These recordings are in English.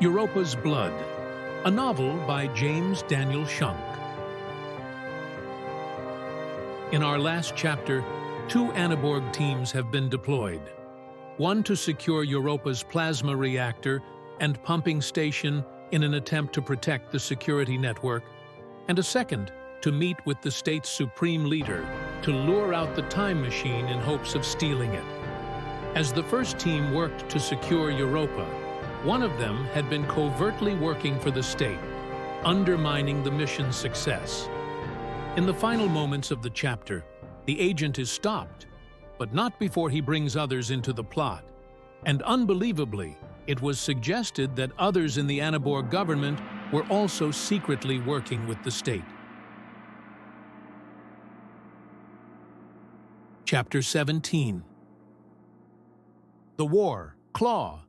Europa's Blood, a novel by James Daniel Shunk. In our last chapter, 2 Anaborg teams have been deployed. One to secure Europa's plasma reactor and pumping station in an attempt to protect the security network, and a second to meet with the state's supreme leader to lure out the time machine in hopes of stealing it. As the first team worked to secure Europa, one of them had been covertly working for the state, undermining the mission's success. In the final moments of the chapter, the agent is stopped, but not before he brings others into the plot. And unbelievably, it was suggested that others in the Anaborg government were also secretly working with the state. Chapter 17. The War Claw.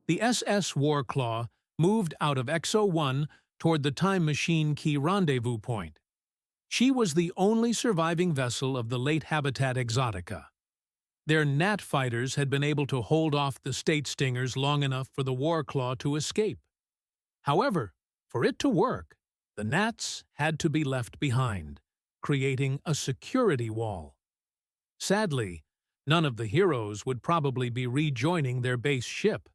The SS War Claw moved out of XO-1 toward the Time Machine Key rendezvous point. She was the only surviving vessel of the late Habitat Exotica. Their Gnat fighters had been able to hold off the state stingers long enough for the War Claw to escape. However, for it to work, the Gnats had to be left behind, creating a security wall. Sadly, none of the heroes would probably be rejoining their base ship.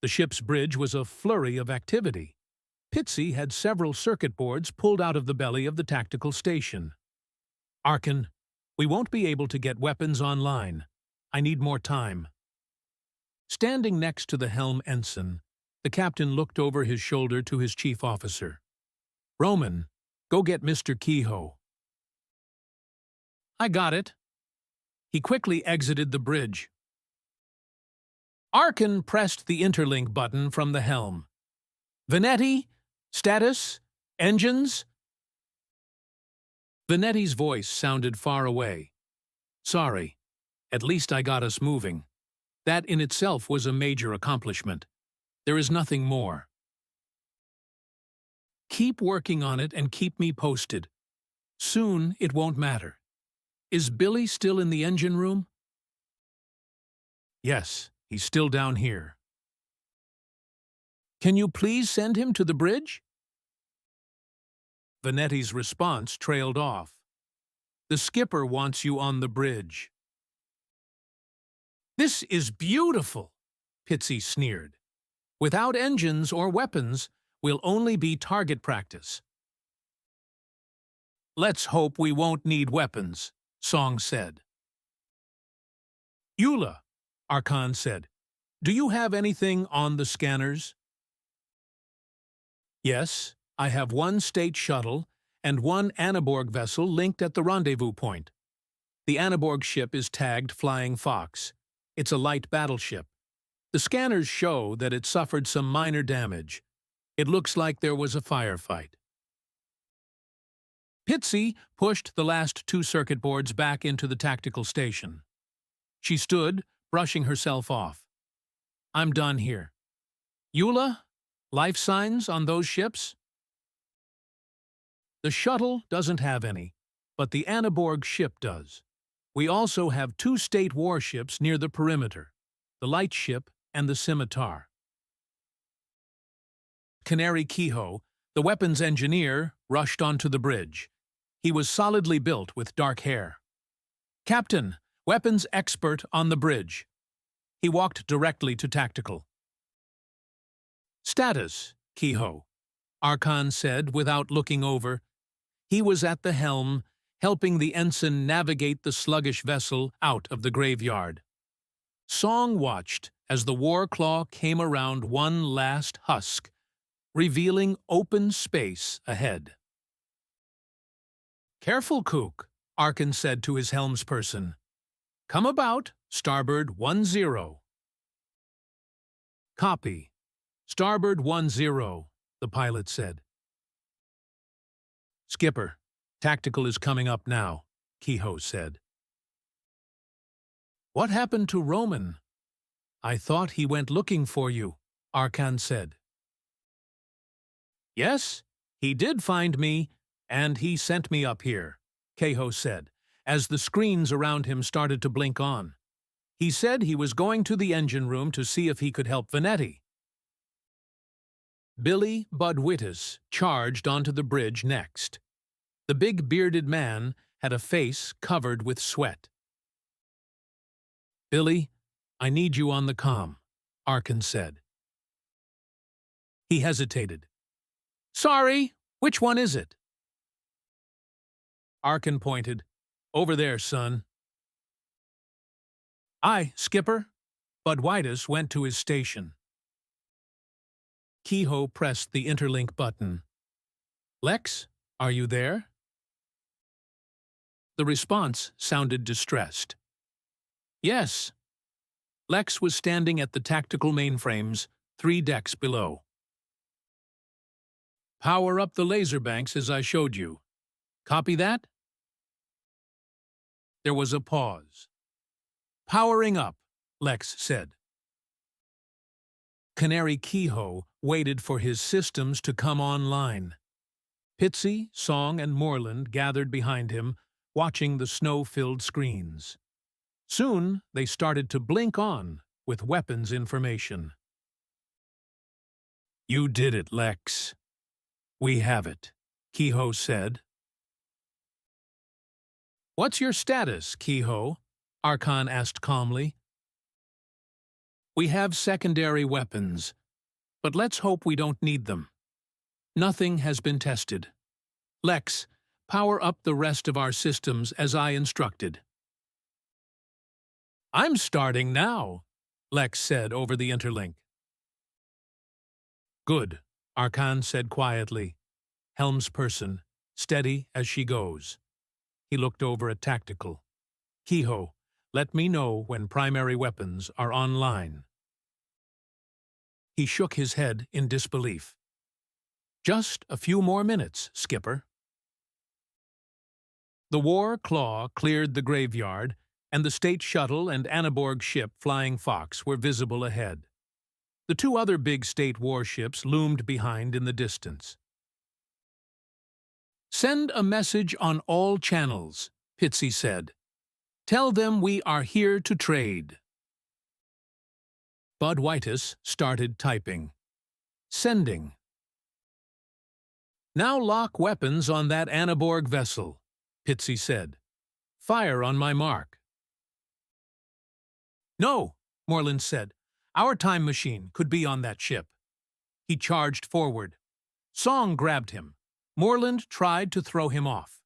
The ship's bridge was a flurry of activity. Pitzy had several circuit boards pulled out of the belly of the tactical station. "Arkan, we won't be able to get weapons online. I need more time." Standing next to the helm ensign, the captain looked over his shoulder to his chief officer. "Roman, go get Mr. Kehoe." "I got it." He quickly exited the bridge. Arkan pressed the interlink button from the helm. "Vanetti? Status? Engines?" Vanetti's voice sounded far away. "Sorry. At least I got us moving. That in itself was a major accomplishment. There is nothing more." "Keep working on it and keep me posted. Soon it won't matter. Is Billy still in the engine room?" "Yes, he's still down here." "Can you please send him to the bridge?" Vanetti's response trailed off. "The skipper wants you on the bridge." "This is beautiful," Pitzy sneered. "Without engines or weapons, we'll only be target practice." "Let's hope we won't need weapons," Song said. "Eula," Arkan said, "do you have anything on the scanners?" "Yes, I have 1 state shuttle and 1 Anaborg vessel linked at the rendezvous point. The Anaborg ship is tagged Flying Fox. It's a light battleship. The scanners show that it suffered some minor damage. It looks like there was a firefight." Pitzy pushed the last 2 circuit boards back into the tactical station. She stood, brushing herself off. "I'm done here. Eula, life signs on those ships?" "The shuttle doesn't have any, but the Anaborg ship does. We also have 2 state warships near the perimeter, the light ship and the Scimitar." Canary Kehoe, the weapons engineer, rushed onto the bridge. He was solidly built with dark hair. "Captain, weapons expert on the bridge." He walked directly to tactical. "Status, Kehoe," Arkan said without looking over. He was at the helm, helping the ensign navigate the sluggish vessel out of the graveyard. Song watched as the War Claw came around one last husk, revealing open space ahead. "Careful, Kook," Arkan said to his helmsperson. "Come about, starboard 10. "Copy. Starboard 10, the pilot said. "Skipper, tactical is coming up now," Kehoe said. "What happened to Roman?" "I thought he went looking for you," Arkan said. "Yes, he did find me, and he sent me up here," Kehoe said, as the screens around him started to blink on. He said he was going to the engine room to see if he could help Vanetti. Billy Budwittis charged onto the bridge next. The big bearded man had a face covered with sweat. "Billy, I need you on the comm," Arkin said. He hesitated. "Sorry, which one is it?" Arkin pointed. "Over there, son." "Aye, Skipper." Budwittis went to his station. Kehoe pressed the interlink button. "Lex, are you there?" The response sounded distressed. "Yes." Lex was standing at the tactical mainframes, 3 decks below. "Power up the laser banks as I showed you. Copy that?" There was a pause. "Powering up," Lex said. Canary Kehoe waited for his systems to come online. Pitzy, Song, and Moreland gathered behind him, watching the snow-filled screens. Soon, they started to blink on with weapons information. "You did it, Lex. We have it," Kehoe said. "What's your status, Kehoe?" Archon asked calmly. "We have secondary weapons, but let's hope we don't need them. Nothing has been tested. Lex, power up the rest of our systems as I instructed." "I'm starting now," Lex said over the interlink. "Good," Archon said quietly. "Helmsperson, steady as she goes." He looked over at Tactical. "Kehoe, let me know when primary weapons are online." He shook his head in disbelief. "Just a few more minutes, Skipper." The War Claw cleared the graveyard, and the State Shuttle and Anaborg ship Flying Fox were visible ahead. The 2 other big State warships loomed behind in the distance. "Send a message on all channels," Pitzy said. "Tell them we are here to trade." Budwittis started typing. "Sending." "Now lock weapons on that Anaborg vessel," Pitzy said. "Fire on my mark." "No," Moreland said. "Our time machine could be on that ship." He charged forward. Song grabbed him. Moreland tried to throw him off.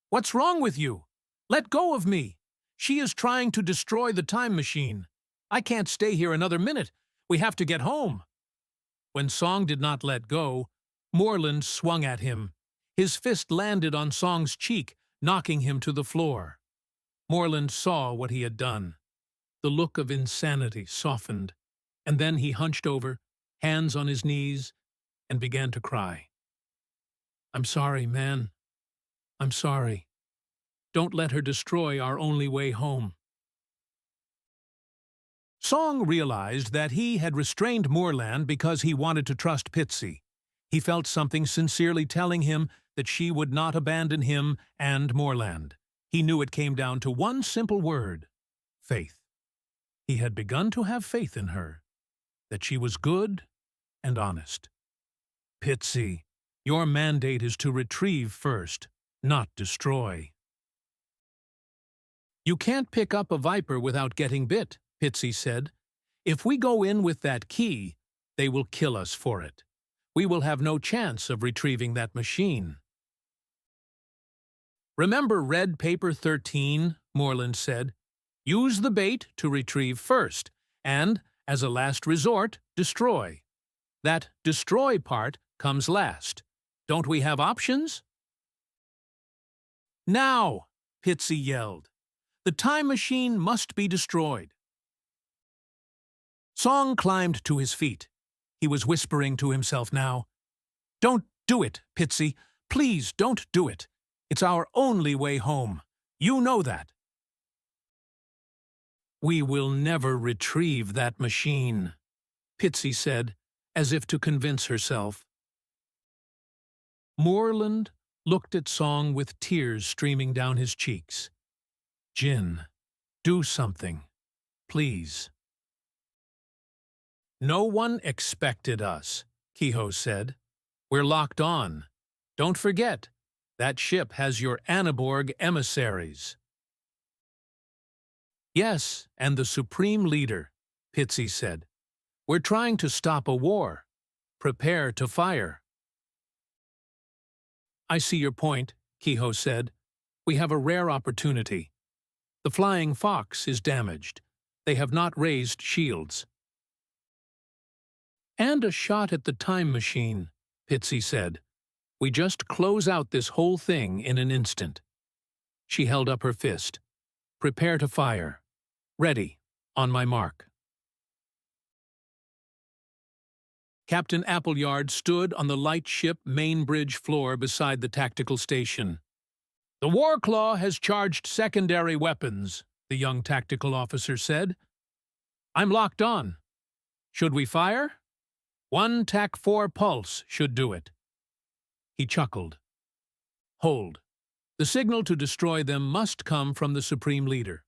"What's wrong with you? Let go of me. She is trying to destroy the time machine. I can't stay here another minute. We have to get home." When Song did not let go, Moreland swung at him. His fist landed on Song's cheek, knocking him to the floor. Moreland saw what he had done. The look of insanity softened, and then he hunched over, hands on his knees, and began to cry. "I'm sorry, man. I'm sorry. Don't let her destroy our only way home." Song realized that he had restrained Moorland because he wanted to trust Pitzy. He felt something sincerely telling him that she would not abandon him and Moorland. He knew it came down to one simple word: faith. He had begun to have faith in her, that she was good and honest. "Pitzy, your mandate is to retrieve first, not destroy." "You can't pick up a Viper without getting bit," Pitzy said. "If we go in with that key, they will kill us for it. We will have no chance of retrieving that machine." "Remember Red Paper 13, Moreland said. "Use the bait to retrieve first, and, as a last resort, destroy. That destroy part comes last. Don't we have options?" "Now!" Pitzy yelled. "The time machine must be destroyed." Song climbed to his feet. He was whispering to himself now. "Don't do it, Pitzy. Please don't do it. It's our only way home. You know that." "We will never retrieve that machine," Pitzy said, as if to convince herself. Moreland looked at Song with tears streaming down his cheeks. "Jin, do something. please." "No one expected us," Kehoe said. "We're locked on. Don't forget, that ship has your Anaborg emissaries." "Yes, and the Supreme Leader," Pitzy said. "We're trying to stop a war. Prepare to fire." "I see your point," Kehoe said. "We have a rare opportunity. The Flying Fox is damaged. They have not raised shields." "And a shot at the time machine," Pitzy said. "We just close out this whole thing in an instant." She held up her fist. "Prepare to fire. Ready. On my mark." Captain Appleyard stood on the light ship main bridge floor beside the tactical station. "The Warclaw has charged secondary weapons," the young tactical officer said. "I'm locked on. Should we fire? 1 TAC-4 pulse should do it." He chuckled. "Hold. The signal to destroy them must come from the Supreme Leader.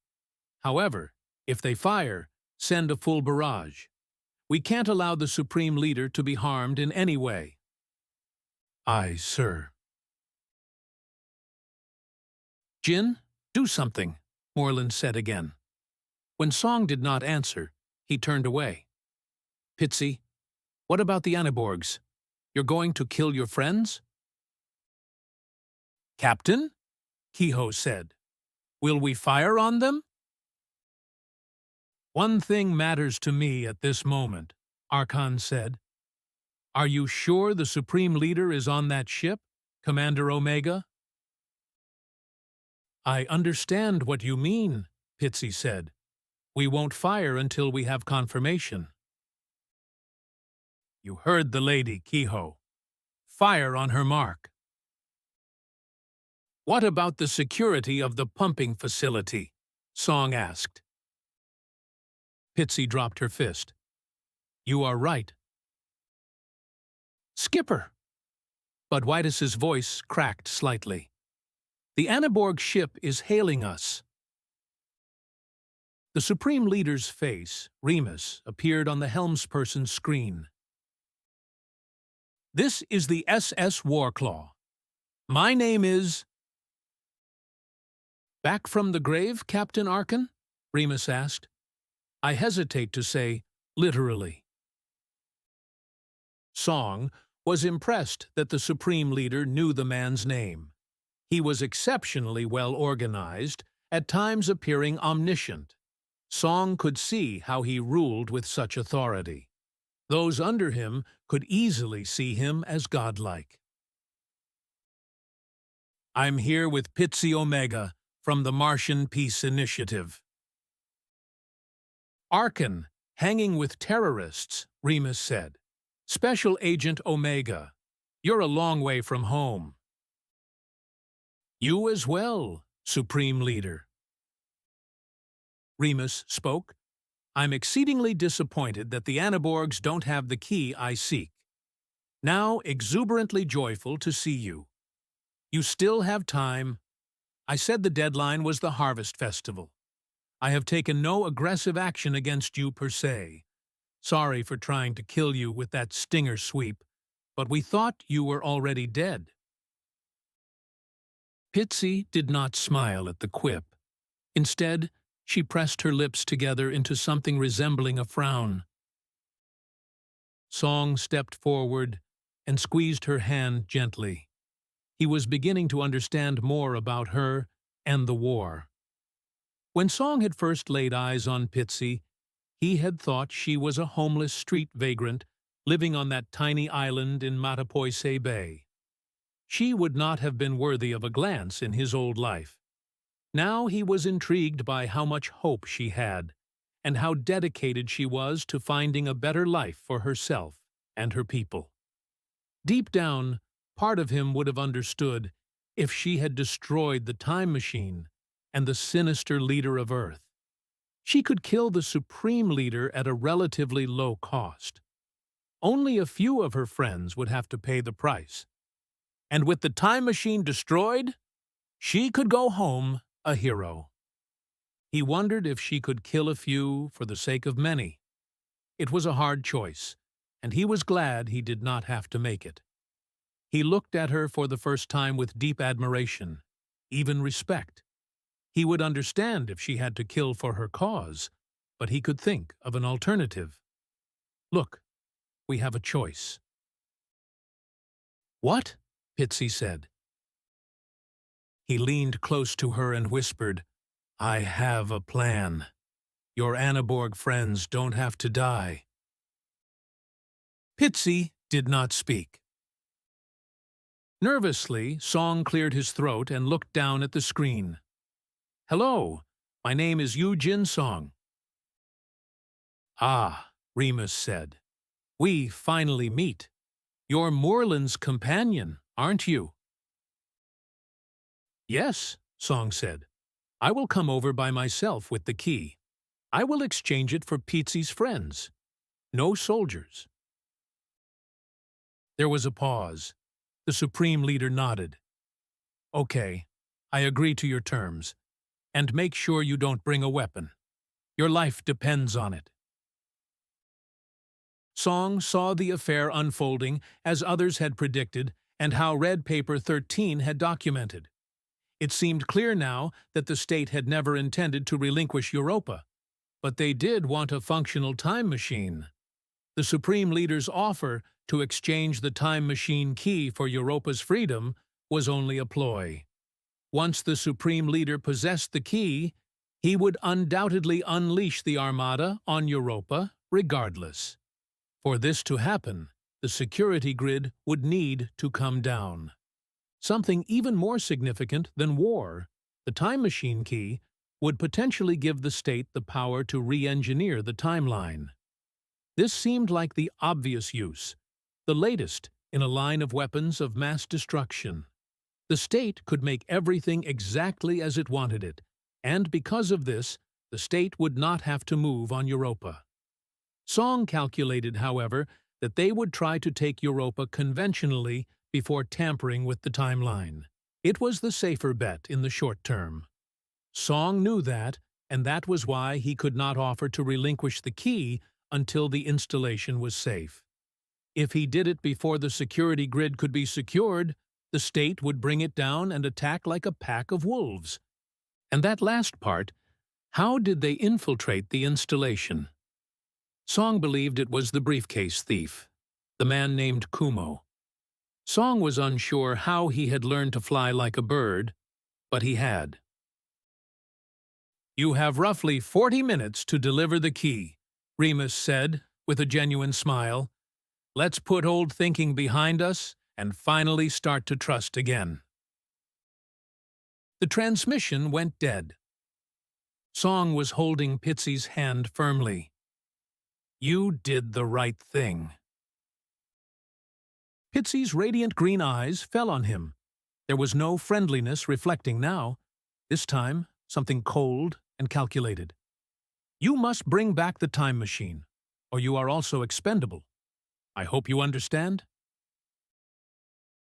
However, if they fire, send a full barrage. We can't allow the Supreme Leader to be harmed in any way." "Aye, sir." "Jin, do something," Moreland said again. When Song did not answer, he turned away. "Pitzy, what about the Anaborgs? You're going to kill your friends?" "Captain," Kehoe said, "will we fire on them?" "One thing matters to me at this moment," Archon said. "Are you sure the Supreme Leader is on that ship, Commander Omega?" "I understand what you mean," Pitzy said. "We won't fire until we have confirmation." "You heard the lady, Kehoe. Fire on her mark." "What about the security of the pumping facility?" Song asked. Pitzy dropped her fist. "You are right." "Skipper!" Budweitus's voice cracked slightly. "The Anaborg ship is hailing us." The Supreme Leader's face, Remus, appeared on the helmsperson's screen. "This is the SS Warclaw. My name is—" "Back from the grave, Captain Archon?" Remus asked. "I hesitate to say literally." Song was impressed that the Supreme Leader knew the man's name. He was exceptionally well organized, at times appearing omniscient. Song could see how he ruled with such authority. Those under him could easily see him as godlike. "I'm here with Pitzy Omega from the Martian Peace Initiative." "Archon, hanging with terrorists," Remus said. "Special Agent Omega, you're a long way from home." "You as well, Supreme Leader." Remus spoke. "I'm exceedingly disappointed that the Anaborgs don't have the key I seek. Now exuberantly joyful to see you. You still have time. I said the deadline was the Harvest Festival. I have taken no aggressive action against you per se. Sorry for trying to kill you with that stinger sweep, but we thought you were already dead." Pitzy did not smile at the quip. Instead, she pressed her lips together into something resembling a frown. Song stepped forward and squeezed her hand gently. He was beginning to understand more about her and the war. When Song had first laid eyes on Pitzy, he had thought she was a homeless street vagrant living on that tiny island in Matapoise Bay. She would not have been worthy of a glance in his old life. Now he was intrigued by how much hope she had, and how dedicated she was to finding a better life for herself and her people. Deep down, part of him would have understood if she had destroyed the time machine and the sinister leader of Earth. She could kill the Supreme Leader at a relatively low cost. Only a few of her friends would have to pay the price. And with the time machine destroyed, she could go home a hero. He wondered if she could kill a few for the sake of many. It was a hard choice, and he was glad he did not have to make it. He looked at her for the first time with deep admiration, even respect. He would understand if she had to kill for her cause, but he could think of an alternative. Look, we have a choice. What? Pitzy said. He leaned close to her and whispered, I have a plan. Your Anaborg friends don't have to die. Pitzy did not speak. Nervously, Song cleared his throat and looked down at the screen. Hello, my name is U-Jin Song. Ah, Remus said. We finally meet. You're Moorland's companion, aren't you? Yes, Song said. I will come over by myself with the key. I will exchange it for Pitzy's friends. No soldiers. There was a pause. The Supreme Leader nodded. Okay, I agree to your terms. And make sure you don't bring a weapon. Your life depends on it. Song saw the affair unfolding as others had predicted and how Red Paper 13 had documented. It seemed clear now that the state had never intended to relinquish Europa, but they did want a functional time machine. The Supreme Leader's offer to exchange the time machine key for Europa's freedom was only a ploy. Once the Supreme Leader possessed the key, he would undoubtedly unleash the Armada on Europa regardless. For this to happen, the security grid would need to come down. Something even more significant than war, the time machine key, would potentially give the state the power to re-engineer the timeline. This seemed like the obvious use, the latest in a line of weapons of mass destruction. The state could make everything exactly as it wanted it, and because of this, the state would not have to move on Europa. Song calculated, however, that they would try to take Europa conventionally before tampering with the timeline. It was the safer bet in the short term. Song knew that, and that was why he could not offer to relinquish the key until the installation was safe. If he did it before the security grid could be secured, the state would bring it down and attack like a pack of wolves. And that last part, how did they infiltrate the installation? Song believed it was the briefcase thief, the man named Kumo. Song was unsure how he had learned to fly like a bird, but he had. You have roughly 40 minutes to deliver the key, Remus said, with a genuine smile. Let's put old thinking behind us and finally start to trust again. The transmission went dead. Song was holding Pitzy's hand firmly. You did the right thing. Pitzy's radiant green eyes fell on him. There was no friendliness reflecting now. This time, something cold and calculated. You must bring back the time machine, or you are also expendable. I hope you understand?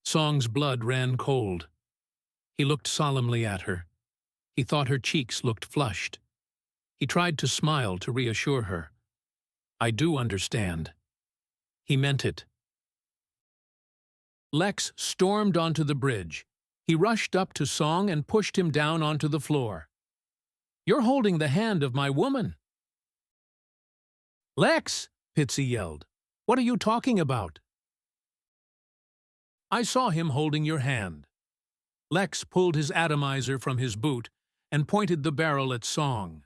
Song's blood ran cold. He looked solemnly at her. He thought her cheeks looked flushed. He tried to smile to reassure her. I do understand. He meant it. Lex stormed onto the bridge. He rushed up to Song and pushed him down onto the floor. You're holding the hand of my woman. Lex, Pitzy yelled. What are you talking about? I saw him holding your hand. Lex pulled his atomizer from his boot and pointed the barrel at Song.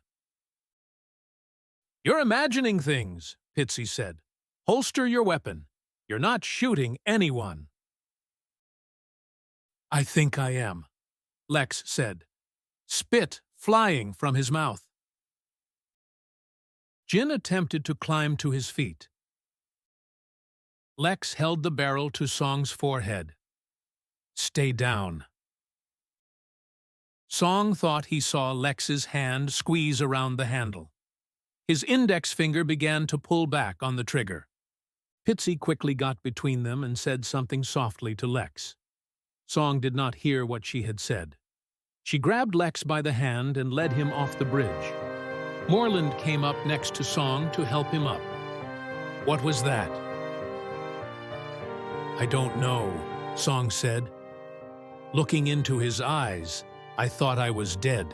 You're imagining things, Pitzy said. Holster your weapon. You're not shooting anyone. I think I am, Lex said, spit flying from his mouth. Jin attempted to climb to his feet. Lex held the barrel to Song's forehead. Stay down. Song thought he saw Lex's hand squeeze around the handle. His index finger began to pull back on the trigger. Pitzy quickly got between them and said something softly to Lex. Song did not hear what she had said. She grabbed Lex by the hand and led him off the bridge. Moreland came up next to Song to help him up. "What was that?" "I don't know," Song said. "Looking into his eyes, I thought I was dead."